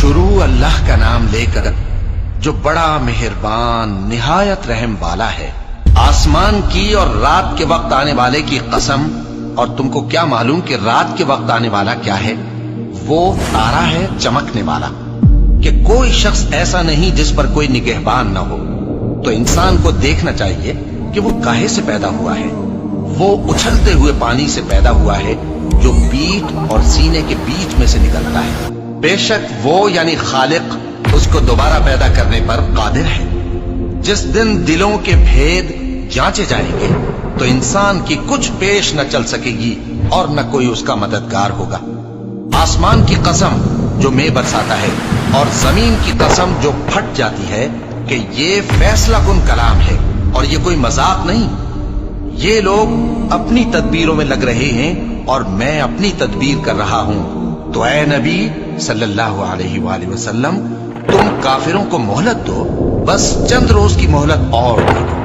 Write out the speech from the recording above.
شروع اللہ کا نام لے کر جو بڑا مہربان نہایت رحم والا ہے۔ آسمان کی اور رات کے وقت آنے والے کی قسم، اور تم کو کیا معلوم کہ رات کے وقت آنے والا کیا ہے؟ وہ تارا ہے چمکنے والا، کہ کوئی شخص ایسا نہیں جس پر کوئی نگہبان نہ ہو۔ تو انسان کو دیکھنا چاہیے کہ وہ کاہے سے پیدا ہوا ہے۔ وہ اچھلتے ہوئے پانی سے پیدا ہوا ہے جو پیٹھ اور سینے کے بیچ میں سے نکلتا ہے۔ بے شک وہ یعنی خالق اس کو دوبارہ پیدا کرنے پر قادر ہے۔ جس دن دلوں کے بھید جانچے جائیں گے تو انسان کی کچھ پیش نہ چل سکے گی اور نہ کوئی اس کا مددگار ہوگا۔ آسمان کی قسم جو مے برساتا ہے، اور زمین کی قسم جو پھٹ جاتی ہے، کہ یہ فیصلہ کن کلام ہے اور یہ کوئی مذاق نہیں۔ یہ لوگ اپنی تدبیروں میں لگ رہے ہیں اور میں اپنی تدبیر کر رہا ہوں۔ تو اے نبی صلی اللہ علیہ وآلہ وسلم، تم کافروں کو مہلت دو، بس چند روز کی مہلت اور دے دو۔